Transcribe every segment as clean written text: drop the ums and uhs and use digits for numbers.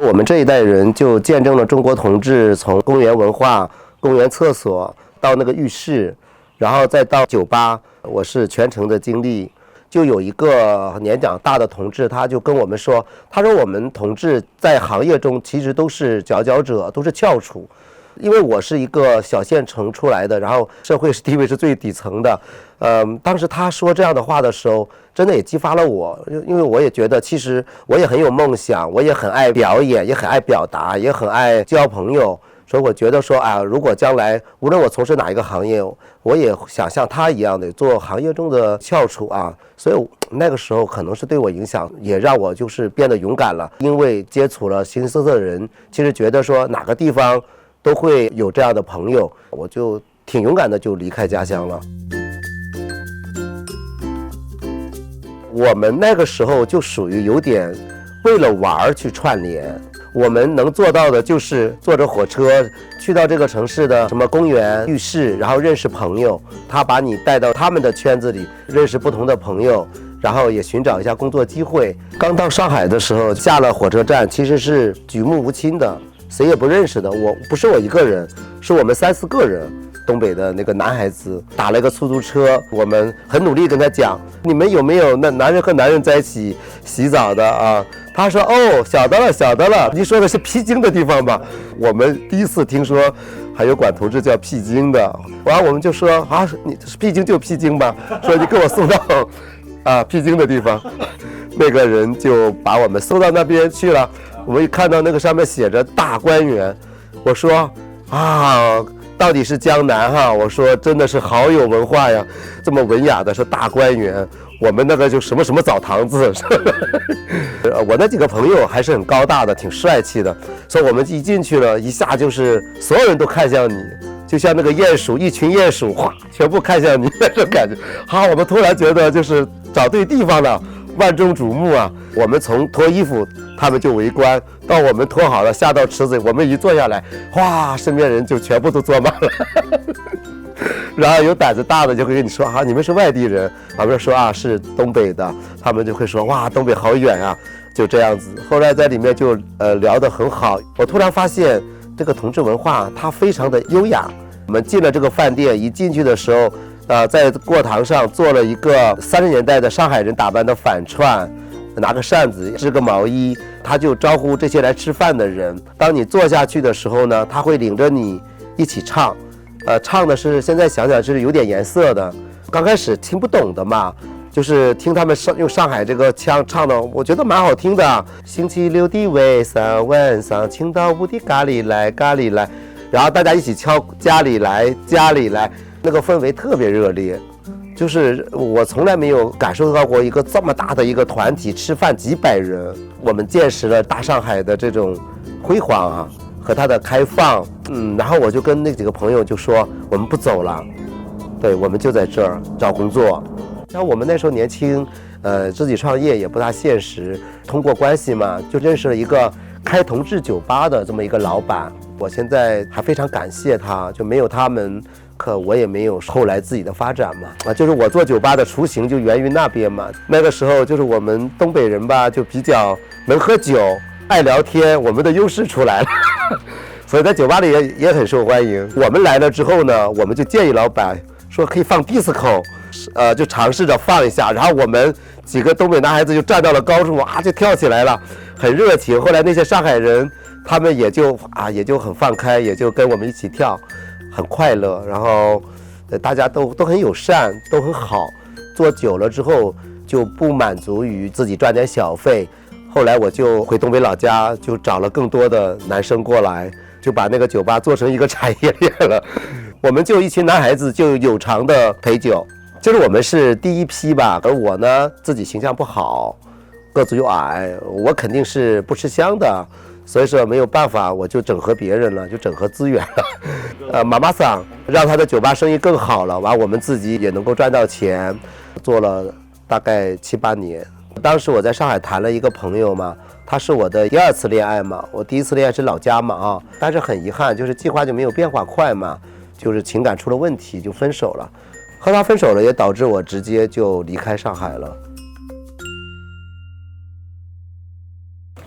我们这一代人就见证了中国同志从公园文化、公园厕所到那个浴室，然后再到酒吧，我是全程的经历。就有一个年长大的同志，他就跟我们说，他说我们同志在行业中其实都是佼佼者，都是翘楚。因为我是一个小县城出来的，然后社会地位是最底层的，当时他说这样的话的时候，真的也激发了我，因为我也觉得其实我也很有梦想，我也很爱表演，也很爱表达，也很爱交朋友，所以我觉得说啊，如果将来无论我从事哪一个行业，我也想像他一样的做行业中的翘楚啊，所以那个时候可能是对我影响，也让我就是变得勇敢了，因为接触了形形色色的人，其实觉得说哪个地方都会有这样的朋友，我就挺勇敢的就离开家乡了。我们那个时候就属于有点为了玩去串联，我们能做到的就是坐着火车去到这个城市的什么公园、浴室，然后认识朋友，他把你带到他们的圈子里，认识不同的朋友，然后也寻找一下工作机会。刚到上海的时候，下了火车站其实是举目无亲的，谁也不认识的，我不是我一个人，是我们3、4个人，东北的那个男孩子打了一个出租车，我们很努力跟他讲，你们有没有那男人和男人在一起洗澡的啊？他说哦，晓得了晓得了，你说的是屁精的地方吧？我们第一次听说还有管同志叫屁精的，然后我们就说啊，你屁精就屁精吧，说你给我送到屁精的地方，那个人就把我们送到那边去了。我们一看到那个上面写着大观园，我说啊，到底是江南哈，我说真的是好有文化呀，这么文雅的是大观园，我们那个就什么什么澡堂子。我那几个朋友还是很高大的，挺帅气的，所以我们一进去了，一下就是所有人都看向你，就像那个鼹鼠，一群鼹鼠哗全部看向你那种感觉。好，我们突然觉得就是找对地方了，万众瞩目啊！我们从脱衣服他们就围观，到我们脱好了下到池子，我们一坐下来，哇，身边人就全部都坐满了。然后有胆子大的就会跟你说啊，你们是外地人，我们说啊是东北的，他们就会说哇，东北好远啊，就这样子。后来在里面就聊得很好，我突然发现这个同志文化它非常的优雅。我们进了这个饭店，一进去的时候，在过堂上做了一个30年代的上海人打扮的反串，拿个扇子织个毛衣，他就招呼这些来吃饭的人。当你坐下去的时候呢，他会领着你一起唱，唱的是现在想想是有点颜色的，刚开始听不懂的嘛，就是听他们用上海这个腔唱的，我觉得蛮好听的。星期六的晚上，青岛屋的咖喱来咖喱来，然后大家一起敲家里来家里来，那个氛围特别热烈。就是我从来没有感受到过一个这么大的一个团体吃饭几百人，我们见识了大上海的这种辉煌啊和它的开放。然后我就跟那几个朋友就说我们不走了，对，我们就在这儿找工作。然后我们那时候年轻，自己创业也不大现实，通过关系嘛，就认识了一个开同志酒吧的这么一个老板。我现在还非常感谢他，就没有他们，可我也没有后来自己的发展嘛。就是我做酒吧的雏形就源于那边嘛。那个时候就是我们东北人吧，就比较能喝酒，爱聊天，我们的优势出来了。所以在酒吧里也很受欢迎。我们来了之后呢，我们就建议老板说可以放disco，就尝试着放一下。然后我们几个东北男孩子就站到了高处啊，就跳起来了，很热情。后来那些上海人，他们也就很放开，也就跟我们一起跳，很快乐。然后大家都很友善，都很好。做久了之后就不满足于自己赚点小费。后来我就回东北老家，就找了更多的男生过来，就把那个酒吧做成一个产业链了。我们就一群男孩子就有偿的陪酒，就是我们是第一批吧。而我呢自己形象不好，个子又矮，我肯定是不吃香的，所以说没有办法，我就整合别人了，就整合资源了。妈妈桑让他的酒吧生意更好了，完我们自己也能够赚到钱，做了大概7、8年。当时我在上海谈了一个朋友嘛，他是我的第2次恋爱嘛，我第1次恋爱是老家嘛但是很遗憾，就是计划就没有变化快嘛，就是情感出了问题就分手了。和他分手了，也导致我直接就离开上海了。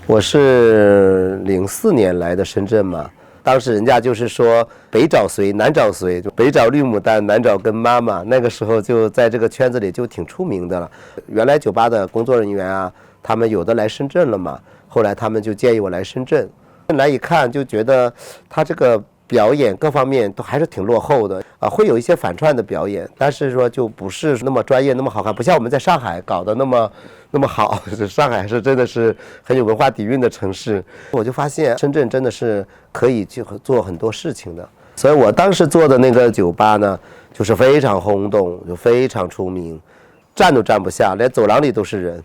我是04年来的深圳嘛，当时人家就是说北找谁南找谁，就北找绿牡丹南找跟妈妈，那个时候就在这个圈子里就挺出名的了。原来酒吧的工作人员啊，他们有的来深圳了嘛，后来他们就建议我来深圳，来一看就觉得他这个表演各方面都还是挺落后的啊，会有一些反串的表演，但是说就不是那么专业那么好看，不像我们在上海搞得那么好。上海是真的是很有文化底蕴的城市，我就发现深圳真的是可以去做很多事情的。所以我当时做的那个酒吧呢，就是非常轰动，就非常出名，站都站不下，连走廊里都是人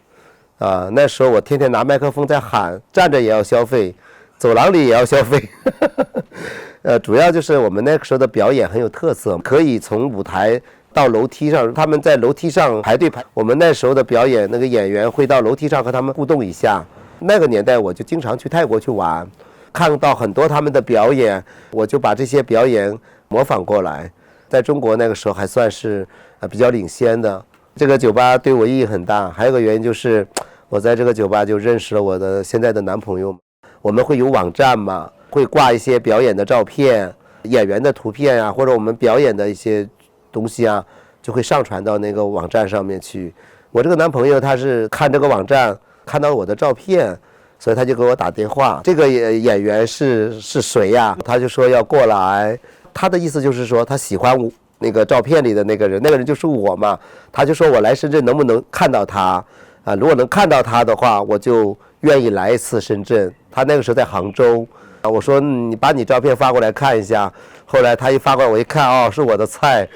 啊。那时候我天天拿麦克风在喊，站着也要消费，走廊里也要消费。主要就是我们那个时候的表演很有特色，可以从舞台到楼梯上，他们在楼梯上排队排。我们那时候的表演，那个演员会到楼梯上和他们互动一下。那个年代我就经常去泰国去玩，看到很多他们的表演，我就把这些表演模仿过来。在中国那个时候还算是比较领先的。这个酒吧对我意义很大，还有个原因就是我在这个酒吧就认识了我的现在的男朋友。我们会有网站嘛，会挂一些表演的照片、演员的图片啊，或者我们表演的一些东西啊，就会上传到那个网站上面去。我这个男朋友他是看这个网站看到我的照片，所以他就给我打电话。这个演员是谁呀？他就说要过来，他的意思就是说他喜欢我那个照片里的那个人，那个人就是我嘛。他就说我来深圳能不能看到他啊？如果能看到他的话，我就愿意来一次深圳。他那个时候在杭州，我说你把你照片发过来看一下。后来他一发过来，我一看，哦，是我的菜，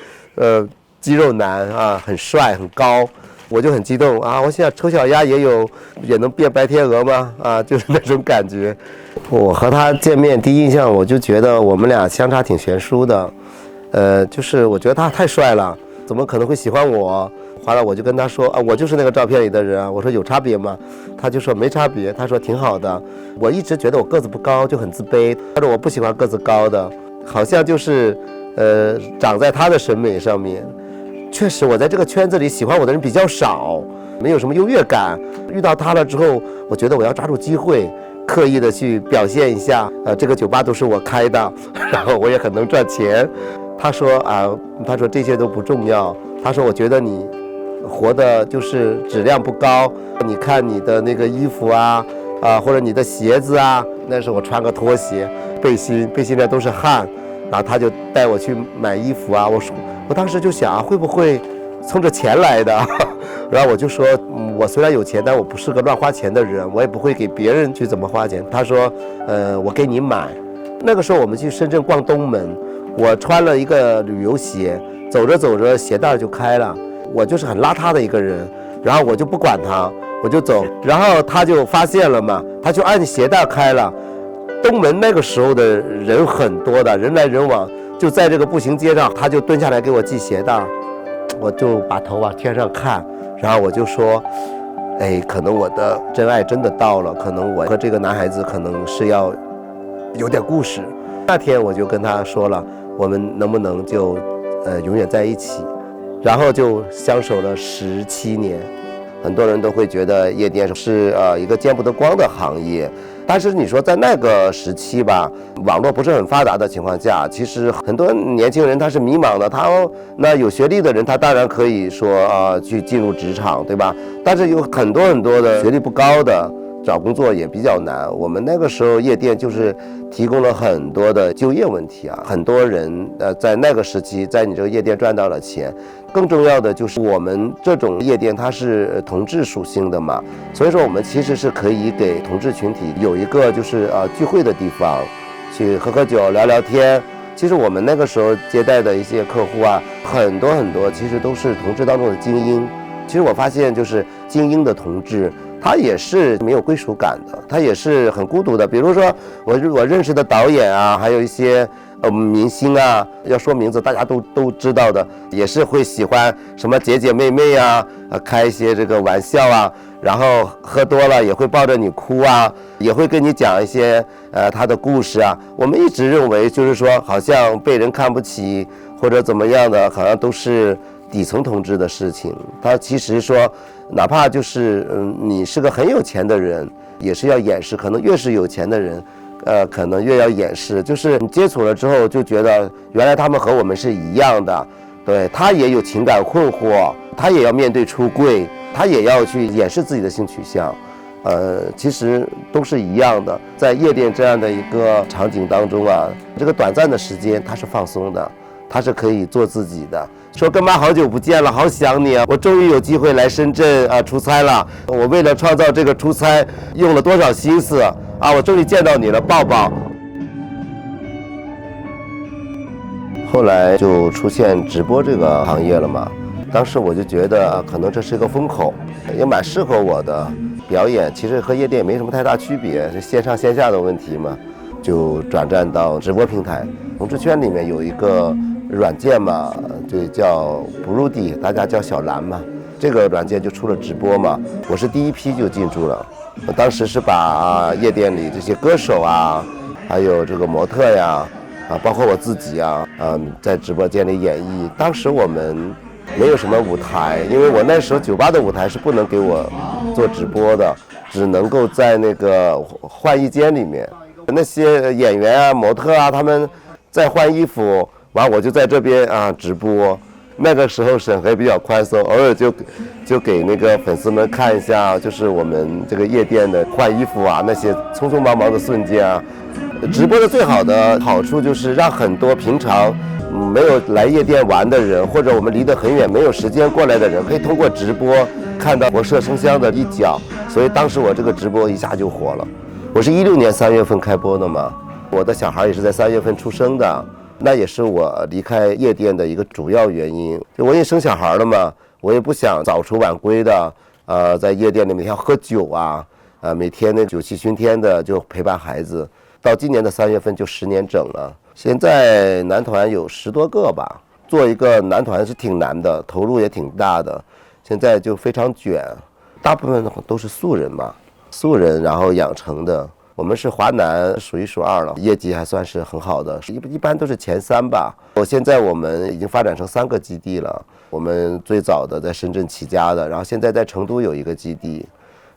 肌肉男啊，很帅很高，我就很激动啊！我想丑小鸭也能变白天鹅吗？啊，就是那种感觉。我和他见面第一印象，我就觉得我们俩相差挺悬殊的，就是我觉得他太帅了，怎么可能会喜欢我？后来我就跟他说啊，我就是那个照片里的人啊。我说有差别吗？他就说没差别，他说挺好的。我一直觉得我个子不高，就很自卑。他说我不喜欢个子高的，好像就是长在他的审美上面。确实我在这个圈子里喜欢我的人比较少，没有什么优越感。遇到他了之后，我觉得我要抓住机会，刻意的去表现一下。这个酒吧都是我开的，然后我也很能赚钱。他说这些都不重要。他说我觉得你活的就是质量不高，你看你的那个衣服啊，或者你的鞋子啊，那时候我穿个拖鞋、背心上都是汗，然后他就带我去买衣服啊。我当时就想会不会冲着钱来的？然后我就说，我虽然有钱，但我不是个乱花钱的人，我也不会给别人去怎么花钱。他说，我给你买。那个时候我们去深圳逛东门，我穿了一个旅游鞋，走着走着鞋带就开了。我就是很邋遢的一个人，然后我就不管他，我就走，然后他就发现了嘛，他就按鞋带开了。东门那个时候的人很多的，人来人往，就在这个步行街上，他就蹲下来给我系鞋带，我就把头往天上看，然后我就说，可能我的真爱真的到了，可能我和这个男孩子可能是要有点故事。那天我就跟他说了，我们能不能就永远在一起？然后就相守了17年。很多人都会觉得夜店是一个见不得光的行业，但是你说在那个时期吧，网络不是很发达的情况下，其实很多年轻人他是迷茫的。那有学历的人他当然可以说去进入职场，对吧？但是有很多的学历不高的找工作也比较难。我们那个时候夜店就是提供了很多的就业问题啊，很多人在那个时期在你这个夜店赚到了钱。更重要的就是我们这种夜店它是同志属性的嘛，所以说我们其实是可以给同志群体有一个就是聚会的地方，去喝喝酒聊聊天。其实我们那个时候接待的一些客户啊，很多其实都是同志当中的精英。其实我发现就是精英的同志他也是没有归属感的，他也是很孤独的。比如说我认识的导演啊，还有一些明星啊，要说名字大家都知道的，也是会喜欢什么姐姐妹妹啊，开一些这个玩笑啊，然后喝多了也会抱着你哭啊，也会跟你讲一些他的故事啊。我们一直认为就是说好像被人看不起或者怎么样的，好像都是底层同志的事情。他其实说哪怕就是你是个很有钱的人，也是要掩饰，可能越是有钱的人，可能越要掩饰。就是你接触了之后，就觉得原来他们和我们是一样的，对，他也有情感困惑，他也要面对出柜，他也要去掩饰自己的性取向。其实都是一样的，在夜店这样的一个场景当中啊，这个短暂的时间他是放松的，他是可以做自己的。说跟妈好久不见了，好想你啊！我终于有机会来深圳出差了。我为了创造这个出差用了多少心思啊！我终于见到你了，抱抱。后来就出现直播这个行业了嘛，当时我就觉得可能这是一个风口，也蛮适合我的。表演其实和夜店也没什么太大区别，是线上线下的问题嘛，就转战到直播平台。同志圈里面有一个软件嘛，就叫不入地，大家叫小蓝嘛。这个软件就出了直播嘛，我是第一批就进驻了。我当时是把夜店里这些歌手啊，还有这个模特呀，包括我自己啊，在直播间里演绎。当时我们没有什么舞台，因为我那时候酒吧的舞台是不能给我做直播的，只能够在那个换衣间里面，那些演员啊、模特啊，他们在换衣服，完我就在这边直播。那个时候审核比较宽松，偶尔就给那个粉丝们看一下，就是我们这个夜店的换衣服啊，那些匆匆忙忙的瞬间啊。直播的最好的好处就是让很多平常没有来夜店玩的人，或者我们离得很远没有时间过来的人，可以通过直播看到活色生香的一角。所以当时我这个直播一下就火了。我是16年3月份开播的嘛，我的小孩也是在3月份出生的，那也是我离开夜店的一个主要原因。就我也生小孩了嘛，我也不想早出晚归的，在夜店里每天喝酒啊，每天那酒气熏天的就陪伴孩子。到今年的3月份就10年整了。现在男团有10多个吧，做一个男团是挺难的，投入也挺大的。现在就非常卷，大部分都是素人嘛，素人然后养成的。我们是华南数1数2了，业绩还算是很好的，一般都是前3吧。现在我们已经发展成3个基地了，我们最早的在深圳起家的，然后现在在成都有一个基地，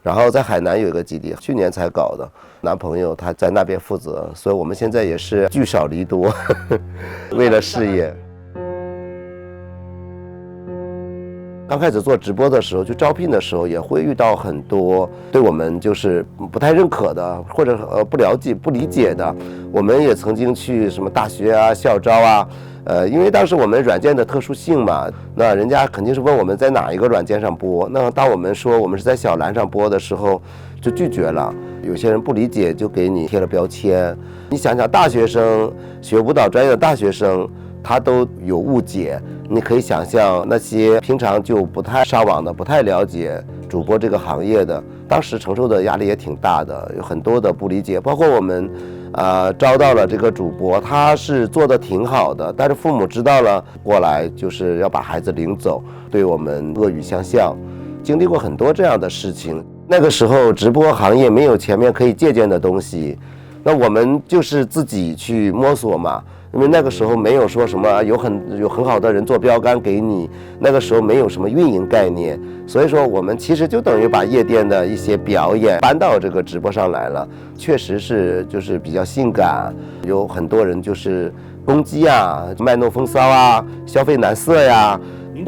然后在海南有一个基地，去年才搞的。男朋友他在那边负责，所以我们现在也是聚少离多，为了事业。刚开始做直播的时候，去招聘的时候也会遇到很多对我们就是不太认可的，或者不了解、不理解的。我们也曾经去什么大学啊、校招啊，因为当时我们软件的特殊性嘛，那人家肯定是问我们在哪一个软件上播。那当我们说我们是在小蓝上播的时候，就拒绝了。有些人不理解，就给你贴了标签。你想想，大学生学舞蹈专业的大学生，他都有误解。你可以想象那些平常就不太上网的、不太了解主播这个行业的，当时承受的压力也挺大的，有很多的不理解。包括我们招到了这个主播，他是做的挺好的，但是父母知道了过来就是要把孩子领走，对我们恶语相向，经历过很多这样的事情。那个时候直播行业没有前面可以借鉴的东西，那我们就是自己去摸索嘛。因为那个时候没有说什么有很好的人做标杆给你，那个时候没有什么运营概念，所以说我们其实就等于把夜店的一些表演搬到这个直播上来了。确实是就是比较性感，有很多人就是攻击啊、卖弄风骚啊、消费男色呀。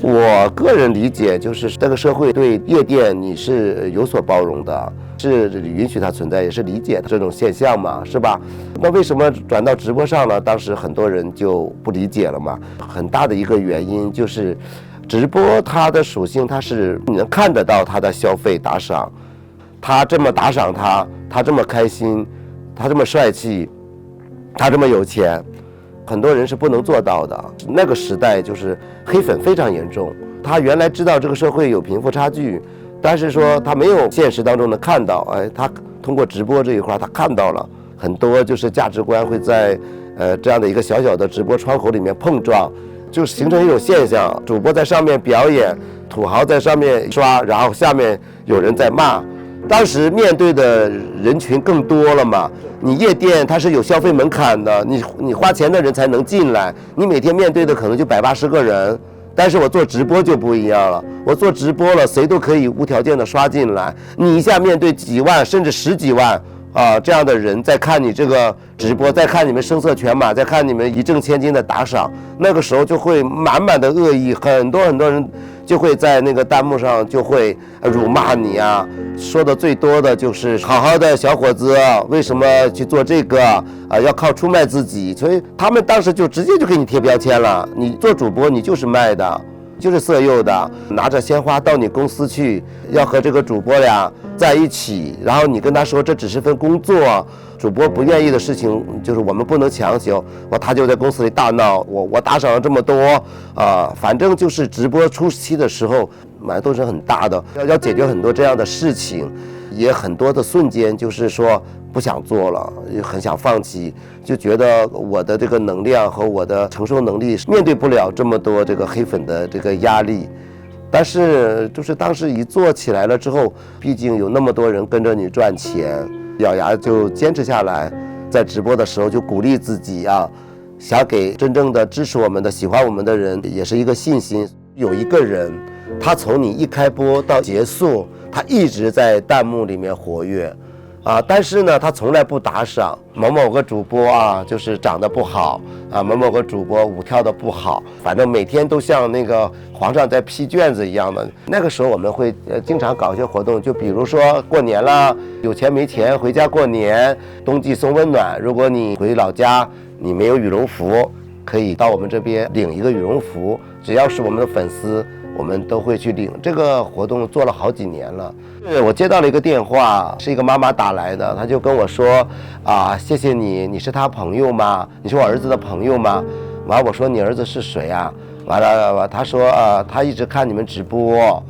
我个人理解就是这个社会对夜店你是有所包容的，是允许它存在，也是理解这种现象嘛，是吧？那为什么转到直播上呢？当时很多人就不理解了嘛。很大的一个原因就是直播它的属性，它是你能看得到它的消费打赏，他这么打赏他这么开心，他这么帅气，他这么有钱，很多人是不能做到的。那个时代就是黑粉非常严重，他原来知道这个社会有贫富差距，但是说他没有现实当中的看到，他通过直播这一块他看到了很多，就是价值观会在这样的一个小小的直播窗口里面碰撞，就形成一种现象，主播在上面表演，土豪在上面刷，然后下面有人在骂。当时面对的人群更多了嘛，你夜店它是有消费门槛的，你花钱的人才能进来，你每天面对的可能就180个人，但是我做直播就不一样了，我做直播了，谁都可以无条件的刷进来。你一下面对几万甚至十几万这样的人在看你这个直播，在看你们声色犬马，在看你们一掷千金的打赏，那个时候就会满满的恶意，很多人就会在那个弹幕上就会辱骂你啊，说的最多的就是好好的小伙子为什么去做这个要靠出卖自己，所以他们当时就直接就给你贴标签了，你做主播你就是卖的，就是色诱的，拿着鲜花到你公司去，要和这个主播俩在一起，然后你跟他说这只是份工作，主播不愿意的事情就是我们不能强求，他就在公司里大闹，我打赏了这么多反正就是直播初期的时候满都是很大的，要解决很多这样的事情，也很多的瞬间就是说不想做了，也很想放弃，就觉得我的这个能量和我的承受能力面对不了这么多这个黑粉的这个压力。但是就是当时一做起来了之后，毕竟有那么多人跟着你赚钱，咬牙就坚持下来，在直播的时候就鼓励自己想给真正的支持我们的喜欢我们的人也是一个信心。有一个人他从你一开播到结束，他一直在弹幕里面活跃但是呢他从来不打赏某个主播就是长得不好某个主播舞跳的不好，反正每天都像那个皇上在批卷子一样的。那个时候我们会经常搞一些活动，就比如说过年了，有钱没钱回家过年，冬季送温暖，如果你回老家你没有羽绒服，可以到我们这边领一个羽绒服，只要是我们的粉丝我们都会去领。这个活动做了好几年了。我接到了一个电话，是一个妈妈打来的，她就跟我说谢谢你，你是她朋友吗？你是我儿子的朋友吗？完了我说你儿子是谁啊？完了她说他一直看你们直播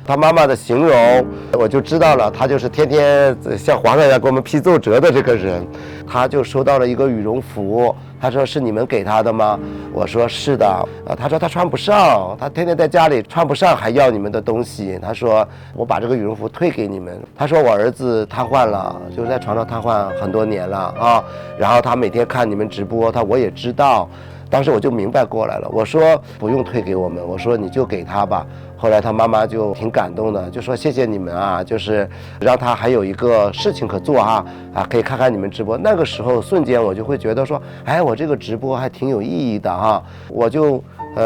他妈妈的形容我就知道了，他就是天天像皇上一样给我们批奏折的这个人。他就收到了一个羽绒服，他说是你们给他的吗？我说是的他说他穿不上，他天天在家里穿不上还要你们的东西，他说我把这个羽绒服退给你们。他说我儿子瘫痪了，就是在床上瘫痪很多年了然后他每天看你们直播，我也知道。当时我就明白过来了，我说不用退给我们，我说你就给他吧。后来他妈妈就挺感动的，就说谢谢你们就是让他还有一个事情可做可以看看你们直播。那个时候瞬间我就会觉得说，哎，我这个直播还挺有意义的我就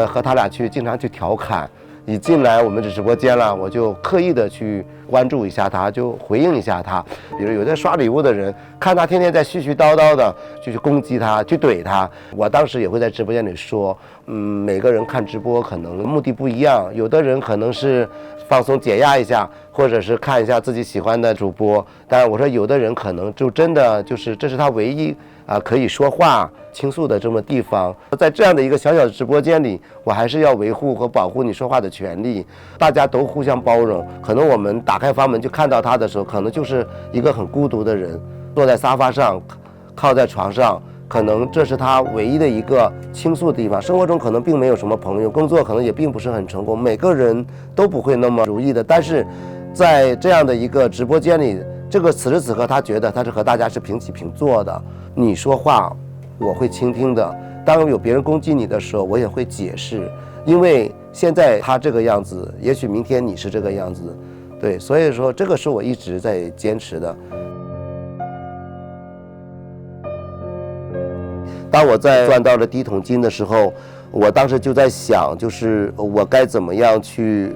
和他俩经常去调侃。一进来我们的直播间了，我就刻意的去关注一下他，就回应一下他。比如有在刷礼物的人，看他天天在絮絮叨叨的就去攻击他，去怼他，我当时也会在直播间里说，每个人看直播可能目的不一样，有的人可能是放松解压一下，或者是看一下自己喜欢的主播，但是我说有的人可能就真的就是这是他唯一可以说话倾诉的这么地方。在这样的一个小小的直播间里，我还是要维护和保护你说话的权利，大家都互相包容。可能我们打开房门就看到他的时候，可能就是一个很孤独的人，坐在沙发上，靠在床上，可能这是他唯一的一个倾诉的地方。生活中可能并没有什么朋友，工作可能也并不是很成功，每个人都不会那么如意的，但是在这样的一个直播间里，这个此时此刻他觉得他是和大家是平起平坐的，你说话我会倾听的，当有别人攻击你的时候我也会解释，因为现在他这个样子，也许明天你是这个样子，对，所以说这个是我一直在坚持的。当我在赚到了第一桶金的时候，我当时就在想，就是我该怎么样去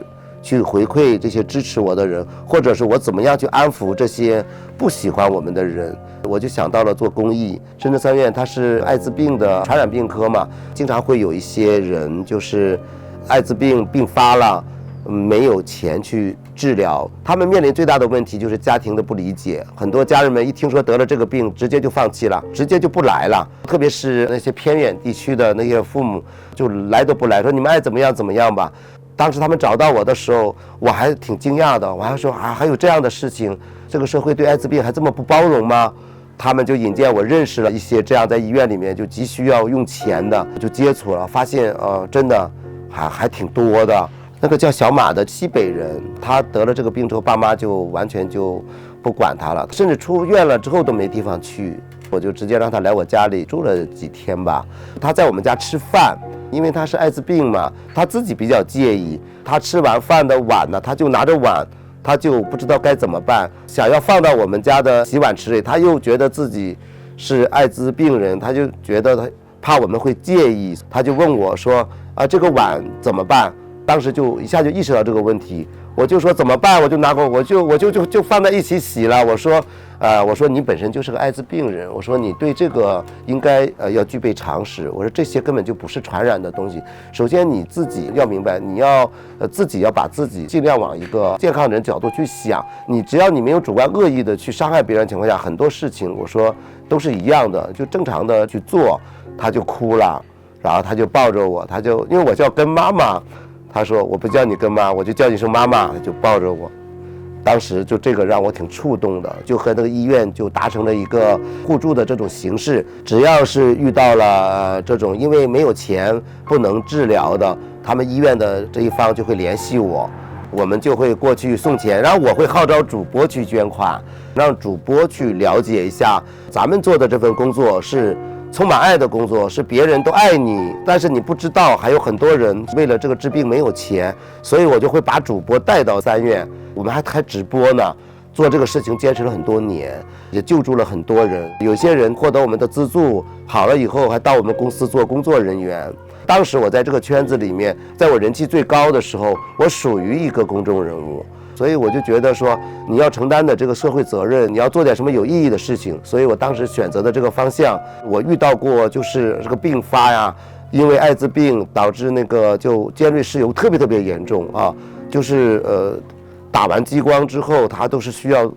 回馈这些支持我的人，或者是我怎么样去安抚这些不喜欢我们的人。我就想到了做公益。深圳三院它是艾滋病的传染病科嘛，经常会有一些人就是艾滋病病发了，没有钱去治疗，他们面临最大的问题就是家庭的不理解。很多家人们一听说得了这个病，直接就放弃了，直接就不来了。特别是那些偏远地区的那些父母，就来都不来，说你们爱怎么样怎么样吧。当时他们找到我的时候，我还挺惊讶的，我还说还有这样的事情，这个社会对艾滋病还这么不包容吗？他们就引荐我认识了一些这样在医院里面就急需要用钱的，就接触了，发现真的还挺多的。那个叫小马的西北人，他得了这个病之后，爸妈就完全就不管他了，甚至出院了之后都没地方去，我就直接让他来我家里住了几天吧。他在我们家吃饭，因为他是艾滋病嘛，他自己比较介意，他吃完饭的碗呢，他就拿着碗，他就不知道该怎么办，想要放到我们家的洗碗池里，他又觉得自己是艾滋病人，他就觉得他怕我们会介意，他就问我说啊，这个碗怎么办？当时就一下就意识到这个问题，我就说怎么办？我就拿过，我就放在一起洗了。我说你本身就是个艾滋病人，我说你对这个应该要具备常识。我说这些根本就不是传染的东西。首先你自己要明白，你要自己要把自己尽量往一个健康人角度去想。你只要你没有主观恶意的去伤害别人的情况下，很多事情我说都是一样的，就正常的去做。他就哭了，然后他就抱着我，他就因为我叫跟妈妈。他说我不叫你跟妈，我就叫你声妈妈，就抱着我。当时就这个让我挺触动的，就和那个医院就达成了一个互助的这种形式。只要是遇到了这种因为没有钱不能治疗的，他们医院的这一方就会联系我，我们就会过去送钱，然后我会号召主播去捐款，让主播去了解一下咱们做的这份工作是充满爱的工作，是别人都爱你，但是你不知道还有很多人为了这个治病没有钱，所以我就会把主播带到三院，我们还开直播呢，做这个事情坚持了很多年，也救助了很多人，有些人获得我们的资助，好了以后还到我们公司做工作人员。当时我在这个圈子里面，在我人气最高的时候，我属于一个公众人物，所以我就觉得说你要承担的这个社会责任，你要做点什么有意义的事情，所以我当时选择的这个方向。我遇到过就是这个并发呀，因为艾滋病导致那个就尖锐湿疣特别严重啊，就是打完激光之后他都是需要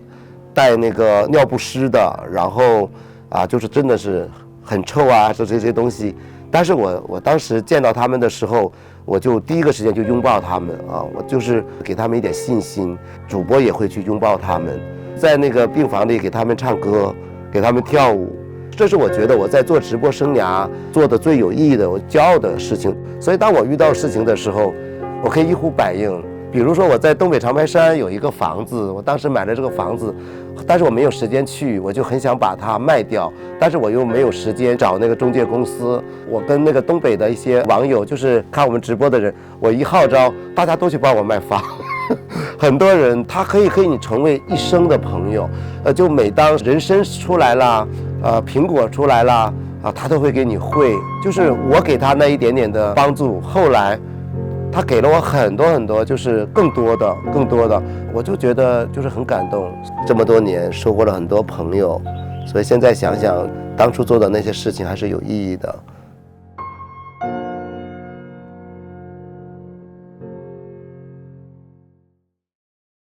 带那个尿不湿的，然后啊就是真的是很臭啊，这些东西。但是我当时见到他们的时候，我就第一个时间就拥抱他们啊，我就是给他们一点信心。主播也会去拥抱他们，在那个病房里给他们唱歌，给他们跳舞，这是我觉得我在做直播生涯做的最有意义的、我骄傲的事情。所以当我遇到事情的时候，我可以一呼百应。比如说我在东北长白山有一个房子，我当时买了这个房子，但是我没有时间去，我就很想把它卖掉，但是我又没有时间找那个中介公司。我跟那个东北的一些网友，就是看我们直播的人，我一号召，大家都去帮我卖房。很多人他可以和你成为一生的朋友，就每当人参出来了，苹果出来了啊，他都会给你汇，就是我给他那一点点的帮助，后来他给了我很多，就是更多的，我就觉得就是很感动。这么多年收获了很多朋友，所以现在想想当初做的那些事情还是有意义的。